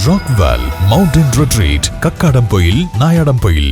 Rockvale mountain retreat, Kakkadampoyil, Nayadampoyil.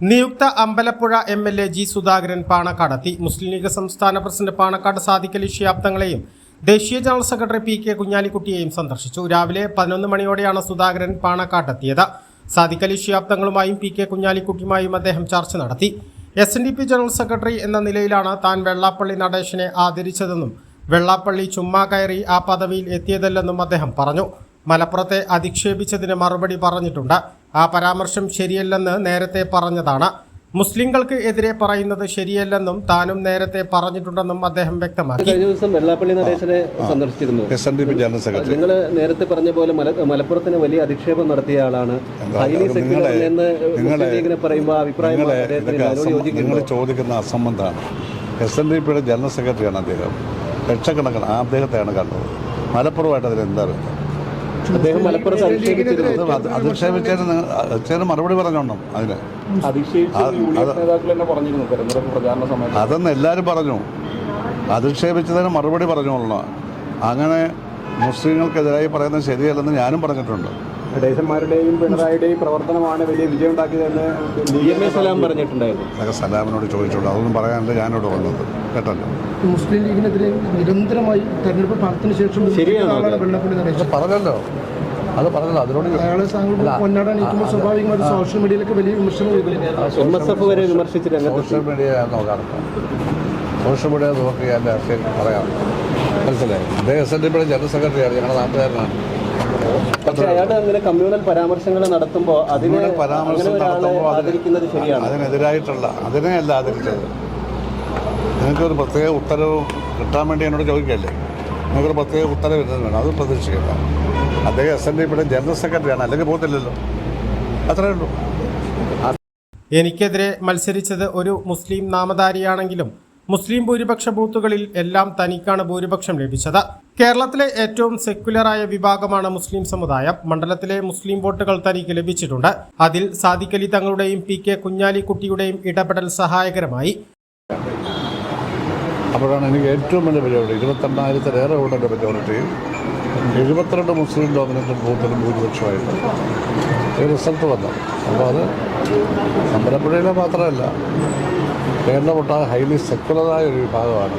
നിയുക്ത Ambalappuzha MLA G Sudhakaran പാണക്കാടെത്തി. മുസ്ലിം league സംസ്ഥാന president Panakkad Sadiq Ali Shihab തങ്ങളെയും ദേശീയ ജനറൽ സെക്രട്ടറി PK കുഞ്ഞാലിക്കുട്ടിയെയും സന്ദർശിച്ചു. രാവിലെ 11 മണിയോടെയാണ് സുധാകരൻ പാണക്കാട്ടെത്തിയത്. സാദിഖ് അലി ശിഹാബ് തങ്ങളുമായും PK കുഞ്ഞാലിക്കുട്ടിയുമായും അദ്ദേഹം ചർച്ച നടത്തി. SNDP ജനറൽ സെക്രട്ടറി എന്ന നിലയിലാണ് താൻ വെള്ളാപ്പള്ളി നടേശനെ ആദരിച്ചതെന്നും വെള്ളാപ്പള്ളി ചുമ്മാ കയറി ആ പദവിയിൽ എത്തിയതല്ലെന്നും അദ്ദേഹം പറഞ്ഞു. മലപ്പുറത്തെ അധിക്ഷേപിച്ചതിന് മറുപടി പറഞ്ഞിട്ടുണ്ട്. ആ പരാമർശം ശരിയല്ലെന്ന് നേരത്തെ പറഞ്ഞതാണ്. മുസ്ലിങ്ങൾക്ക് എതിരെ പറയുന്നത് ശരിയല്ലെന്നും താനും നേരത്തെ പറഞ്ഞിട്ടുണ്ടെന്നും അദ്ദേഹം വ്യക്തമാക്കി. കഴിഞ്ഞ ദിവസം വെള്ളാപ്പള്ളി നടേശനെ സന്ദർശിച്ചിരുന്നു. SNDP general secretary. നിങ്ങൾ നേരത്തെ പറഞ്ഞ പോലെ മലപ്പുറത്തിന് വലിയ അധിക്ഷേപം നടത്തിയ ആളാണ്. നിങ്ങൾ ചോദിക്കുന്ന അസംബന്ധമാണ്. SNDPയുടെ ജനറൽ സെക്രട്ടറിയാണ് അദ്ദേഹം. ലക്ഷക്കണക്കിന് അദ്ദേഹത്തെയാണ് കണ്ടത്. മലപ്പുറമായിട്ട് അതിന് എന്താ അദ്ദേഹം മലപ്പുറത്ത് അധിക്ഷേപിച്ചതിന് മറുപടി പറഞ്ഞോണം. അതിന് അതെന്ന് എല്ലാവരും പറഞ്ഞു. അധിക്ഷേപിച്ചതിന് മറുപടി പറഞ്ഞോളണം. അങ്ങനെ മുസ്ലിങ്ങൾക്കെതിരായി പറയുന്നത് ശരിയല്ലെന്ന് ഞാനും പറഞ്ഞിട്ടുണ്ട്. നടേശന്മാരുടെയും പിണറായിയുടെയും പ്രവർത്തനമാണ് വലിയ വിജയം ഉണ്ടാക്കിയതെന്ന് സലാം പറഞ്ഞിട്ടുണ്ടായിരുന്നു. അതൊക്കെ സലാമിനോട് ചോദിച്ചോളൂ. അതൊന്നും പറയാനല്ല ഞാനോട് വന്നത്. കേട്ടല്ലോ. മുസ്ലിം ലീഗിനെതിരെ നിരന്തരമായി തെരഞ്ഞെടുപ്പ് ഫലത്തിന് ശേഷം പറഞ്ഞല്ലോ. അത് പറഞ്ഞല്ലോ. അതിനോട് പൊന്നാടാൻ നിൽക്കുമ്പോൾ സ്വാഭാവികമായിട്ട് സോഷ്യൽ മീഡിയയിലൊക്കെ വലിയ വിമർശനം സോഷ്യൽ മീഡിയ നോക്കാറുണ്ട്. സോഷ്യൽ മീഡിയ നോക്കി ഞാൻ പറയാം. മനസ്സിലായി. അദ്ദേഹം SNDPയുടെ ജനറൽ സെക്രട്ടറിയാണ്. ഞങ്ങളുടെ നാട്ടുകാരനാണ്. പക്ഷേ അയാളുടെ അങ്ങനെ കമ്മ്യൂണൽ പരാമർശങ്ങൾ നടത്തുമ്പോൾ അതിനെതിരായിട്ടുള്ള അതിനെയല്ല ആദരിച്ചത്. നിങ്ങൾക്കൊരു പ്രത്യേക ഉത്തരവ് കിട്ടാൻ വേണ്ടി എന്നോട് ചോദിക്കല്ലേ. നിങ്ങൾക്കൊരു പ്രത്യേക ഉത്തരവ് വരുന്നത് വേണം. അത് പ്രതീക്ഷിക്കില്ല. അദ്ദേഹം SNDPയുടെ ജനറൽ സെക്രട്ടറിയാണ്. അല്ലെങ്കിൽ പോകത്തില്ലല്ലോ. അത്രയേ ഉള്ളൂ. എനിക്കെതിരെ മത്സരിച്ചത് ഒരു മുസ്ലിം നാമധാരിയാണെങ്കിലും മുസ്ലിം ഭൂരിപക്ഷ ബൂത്തുകളിൽ എല്ലാം തനിക്കാണ് ഭൂരിപക്ഷം ലഭിച്ചത്. കേരളത്തിലെ ഏറ്റവും സെക്യുലറായ വിഭാഗമാണ് മുസ്ലിം സമുദായം. മണ്ഡലത്തിലെ മുസ്ലിം വോട്ടുകൾ തനിക്ക് ലഭിച്ചിട്ടുണ്ട്. അതിൽ സാദിഖ് അലി തങ്ങളുടെയും PK കുഞ്ഞാലിക്കുട്ടിയുടെയും ഇടപെടൽ സഹായകരമായി. അപ്പോഴാണ് എനിക്ക് ഏറ്റവും വലിയ പരിപാടി 22,000-ലേറെ വോട്ടിൻ്റെ മെജോറിറ്റി 72 മുസ്ലിം ഡോമിനേറ്റഡ് ബൂത്തിലും ഭൂരിപക്ഷമായിട്ട് റിസൾട്ട് വന്നു. അപ്പോൾ അത് അമ്പലപ്പുഴയിലെ മാത്രമല്ല, കേരളമൊട്ടാകെ ഹൈലി സെക്കുലറായ ഒരു വിഭാഗമാണ്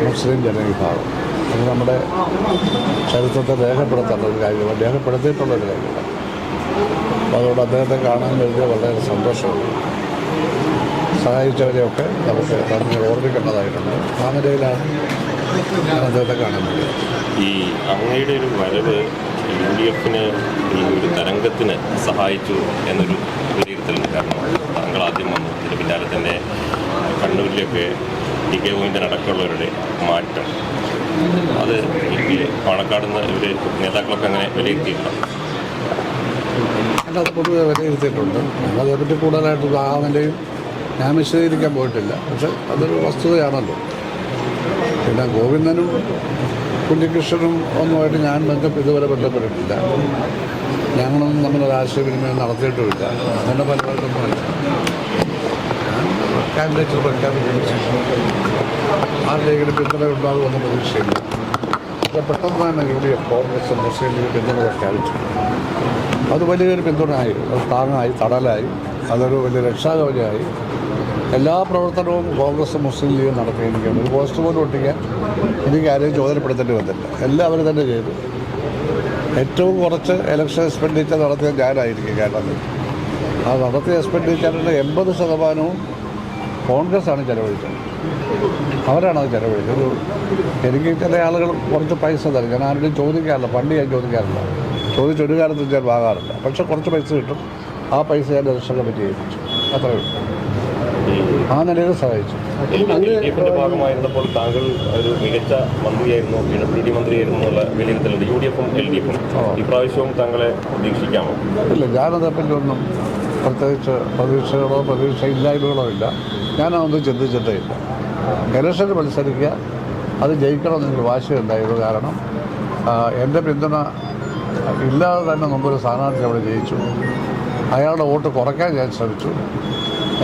മുസ്ലിം ജനവിഭാഗം. അത് നമ്മുടെ ചരിത്രത്തെ രേഖപ്പെടുത്തേണ്ട ഒരു കാര്യമാണ്, രേഖപ്പെടുത്തിയിട്ടുള്ളൊരു കാര്യമാണ്. അപ്പോൾ അതുകൊണ്ട് അദ്ദേഹത്തെ കാണാൻ കഴിഞ്ഞ വളരെ സന്തോഷമുണ്ട്. സഹായിച്ചവരെയൊക്കെ നമുക്ക് നന്ദി ഓർമ്മിക്കേണ്ടതായിട്ടുണ്ട്. ആ നിലയിലാണ് അദ്ദേഹത്തെ കാണാൻ കഴിയുന്നത്. ഈ അങ്ങയുടെ ഒരു വരവ് UDFന് ഈ ഒരു തരംഗത്തിന് സഹായിച്ചു എന്നൊരു വിലയിരുത്തലിന് കാരണമാണ്. താങ്കൾ ആദ്യം വന്നു. ഇതിന് പിന്നാലെ തന്നെ കണ്ണൂരിലൊക്കെ PK ഗോവിന്ദൻ അടക്കമുള്ളവരുടെ മാറ്റം, അത് പാണക്കാട് നിന്ന് ഇവർ നേതാക്കളൊക്കെ അങ്ങനെ വിലയിരുത്തിയിട്ടുണ്ട്. അത് പൊതുവെ വിലയിരുത്തിയിട്ടുണ്ട്. അതേപ്പറ്റി കൂടുതലായിട്ട് ആ നിലയിൽ ഞാൻ വിശദീകരിക്കാൻ പോയിട്ടില്ല. പക്ഷെ അതൊരു വസ്തുതയാണല്ലോ. പിന്നെ ഗോവിന്ദനും കുഞ്ഞികൃഷ്ണനും ഒന്നുമായിട്ട് ഞാൻ ഇതുവരെ ബന്ധപ്പെട്ടിട്ടില്ല. ഞങ്ങളൊന്നും തമ്മിലൊരു ആശയവിനിമയം നടത്തിയിട്ടുമില്ല. അങ്ങനെ പലപ്പോഴൊന്നുമല്ല. ഞാൻ കാൻഡിഡേറ്റ് പ്രഖ്യാപിക്കുന്ന ആരുടെയെങ്കിലും പിന്തുണ ഉണ്ടാകുമെന്ന് പ്രതീക്ഷയില്ല. പക്ഷെ പെട്ടെന്ന് തന്നെ UDF കോൺഗ്രസ് മുസ്ലിം ലീഗ് പിന്തുണ പ്രഖ്യാപിച്ചു. അത് വലിയൊരു പിന്തുണയായി, അത് താങ്ങായി, തടലായി, അതൊരു വലിയ രക്ഷാകവചമായി. എല്ലാ പ്രവർത്തനവും കോൺഗ്രസ് മുസ്ലിം ലീഗ് നടത്തിയിരിക്കുകയാണ്. ഒരു പോസ്റ്റ് പോലും ഒട്ടിക്കാൻ എനിക്ക് ആരെയും ചോദനപ്പെടുത്തേണ്ടി വന്നില്ല. എല്ലാവരും തന്നെ ചെയ്തു. ഏറ്റവും കുറച്ച് ഇലക്ഷൻ എക്സ്പെൻഡിച്ചർ നടത്തിയ ഞാനായിരിക്കും കേരളത്തിൽ. ആ നടത്തിയ എക്സ്പെൻഡിച്ചറിൻ്റെ 80% കോൺഗ്രസ്സാണ് ചെലവഴിച്ചത്. അവരാണത് ചെലവഴിച്ചത്. എനിക്ക് ചില ആളുകൾ കുറച്ച് പൈസ തരും. ഞാൻ ആരുടെയും ചോദിക്കാറില്ല. പണ്ട് ഞാൻ ചോദിക്കാറില്ല. ചോദിച്ചൊരു കാലത്തും ഞാൻ വാങ്ങാറില്ല. പക്ഷെ കുറച്ച് പൈസ കിട്ടും. ആ പൈസ ഞാൻ ഇലക്ഷൻ കമ്മിറ്റി ഏൽപ്പിച്ചു. അത്രയേ ഉള്ളൂ. ആ നിലയിൽ സഹായിച്ചു. LDFിന്റെ ഭാഗമായിരുന്നപ്പോൾ താങ്കൾ ഒരു മികച്ച മന്ത്രിയായിരുന്നു, PWD മന്ത്രിയായിരുന്നു എന്നുള്ള വിലയിരുത്തലുണ്ട്. UDFും LDFും ഇപ്രാവശ്യവും താങ്കളെ പ്രതീക്ഷിക്കാമോ? ഇല്ല, ഞാനതേപ്പറ്റി ഒന്നും പ്രത്യേകിച്ച് പ്രതീക്ഷയില്ലായ്മകളോ ഇല്ല. ഞാനതൊന്നും ചിന്തിച്ചിട്ടേ ഇല്ല. ഇലക്ഷന് മത്സരിക്കുക, അത് ജയിക്കണമെന്നൊരു വാശിയുണ്ടായിരുന്നു. കാരണം എൻ്റെ പിന്തുണ ഇല്ലാതെ തന്നെ മുമ്പൊരു സ്ഥാനാർത്ഥി അവിടെ ജയിച്ചു. അയാളുടെ വോട്ട് കുറയ്ക്കാൻ ഞാൻ ശ്രമിച്ചു.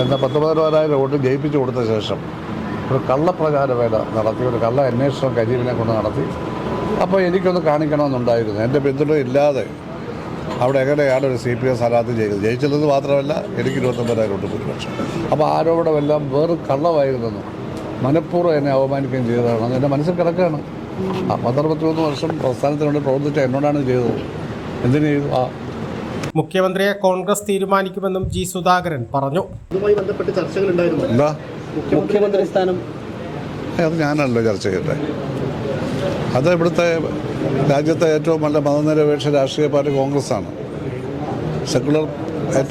എന്നാൽ 10,000 വോട്ട് ജയിപ്പിച്ചു കൊടുത്ത ശേഷം ഒരു കള്ളപ്രചാരവേല നടത്തി, ഒരു കള്ള അന്വേഷണം കരീമിനെ കൊണ്ട് നടത്തി. അപ്പോൾ എനിക്കൊന്ന് കാണിക്കണമെന്നുണ്ടായിരുന്നു. എൻ്റെ പിന്തുണ ഇല്ലാതെ അവിടെ എങ്ങനെയാണ് ഒരു CPM സ്ഥാനാർത്ഥി ജയിച്ചതെന്ന് മാത്രമല്ല, എനിക്ക് 29,000 വോട്ട് ഭൂരിപക്ഷം. അപ്പോൾ ആരോപണമെല്ലാം വേറെ കള്ളമായിരുന്നെന്നും മനഃപൂർവ്വം എന്നെ അവമാനിക്കുകയും ചെയ്തതാണ് എൻ്റെ മനസ്സിൽ കിടക്കുകയാണ്. 63 വർഷം പ്രസ്ഥാനത്തിന് വേണ്ടി പ്രവർത്തിച്ച എന്നോടാണ് ചെയ്തത്. എന്തിനു ചെയ്തു? മുഖ്യമന്ത്രിയെ കോൺഗ്രസ് തീരുമാനിക്കുമെന്നും G. സുധാകരൻ പറഞ്ഞു. ഇതുമായി ബന്ധപ്പെട്ട് ചർച്ചകളുണ്ടായിരുന്നു. എന്താ മുഖ്യമന്ത്രി സ്ഥാനം അത് ഞാനല്ലോ ചർച്ച ചെയ്യട്ടെ. അത് ഇവിടുത്തെ രാജ്യത്തെ ഏറ്റവും നല്ല മതനിരപേക്ഷ രാഷ്ട്രീയ പാർട്ടി കോൺഗ്രസ്സാണ്. സെക്കുലർ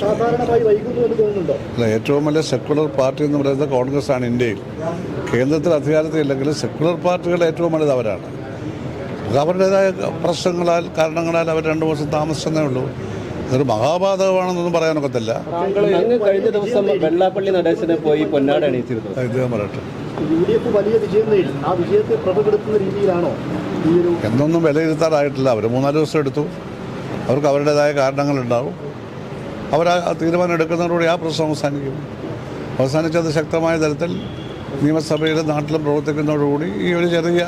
സാധാരണമായി വൈകുന്നു എന്ന് തോന്നുന്നുണ്ടോ? അല്ല, ഏറ്റവും വലിയ സെക്കുലർ പാർട്ടി എന്ന് പറയുന്നത് കോൺഗ്രസ്സാണ് ഇന്ത്യയിൽ. കേന്ദ്രത്തിൽ അധികാരത്തിലില്ലെങ്കിലും സെക്കുലർ പാർട്ടികളുടെ ഏറ്റവും വലുത് അവരാണ്. അവരുടേതായ പ്രശ്നങ്ങളാൽ കാരണങ്ങളാൽ അവർ 2 വർഷം താമസിച്ചതേ ഉള്ളൂ. ഇതൊരു മഹാപാതകമാണെന്നൊന്നും പറയാനൊക്കത്തില്ല. കഴിഞ്ഞ ദിവസം വെള്ളാപ്പള്ളി നടേശനെ പോയി പൊന്നാട അണിയിച്ചിരുന്നു. ഇദ്ദേഹം പറയട്ടെ, UDF വലിയ വിജയം നേടി. ആ വിജയത്തെ പ്രഭപ്പെടുത്തുന്ന രീതിയിലാണോ ഈ ഒരു എന്നൊന്നും വിലയിരുത്താറായിട്ടില്ല. അവർ 3-4 ദിവസം എടുത്തു. അവർക്ക് അവരുടേതായ കാരണങ്ങളുണ്ടാവും. അവർ ആ തീരുമാനം എടുക്കുന്നതോടുകൂടി ആ പ്രശ്നം അവസാനിക്കും. അവസാനിച്ചത് ശക്തമായ തരത്തിൽ നിയമസഭയിലും നാട്ടിലും പ്രവർത്തിക്കുന്നതോടുകൂടി ഈ ഒരു ചെറിയ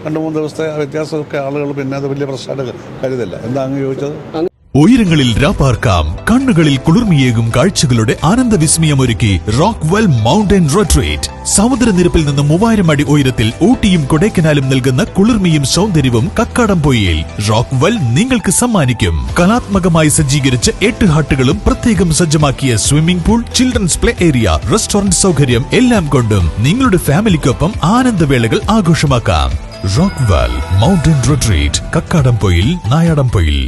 2-3 ദിവസത്തെ വ്യത്യാസമൊക്കെ ആളുകൾ പിന്നെ അത് വലിയ പ്രശ്നമായിട്ട് കരുതില്ല. എന്താ അങ്ങ് ചോദിച്ചത്? ഉയരങ്ങളിൽ രാപ്പാർക്കാം, കണ്ണുകളിൽ കുളിർമിയേകും കാഴ്ചകളുടെ ആനന്ദവിസ്മയമൊരുക്കി റോക്ക്വെൽ മൗണ്ടൻ റിട്രീറ്റ്. സമുദ്രനിരപ്പിൽ നിന്ന് 3000 അടി ഉയരത്തിൽ ഊട്ടിയും കൊടൈക്കനാലും നൽകുന്ന കുളിർമയും സൗന്ദര്യവും കക്കാടംപൊയിയിൽ റോക്ക്വെൽ നിങ്ങൾക്ക് സമ്മാനിക്കും. കലാത്മകമായി സജ്ജീകരിച്ച 8 ഹട്ടുകളും പ്രത്യേകം സജ്ജമാക്കിയ swimming pool, children's play area, restaurant സൗകര്യം എല്ലാം കൊണ്ടും നിങ്ങളുടെ ഫാമിലിക്കൊപ്പം ആനന്ദവേളകൾ ആഘോഷമാക്കാം. Rockwell mountain retreat, Kakkadampoyil, Nayadampoyil.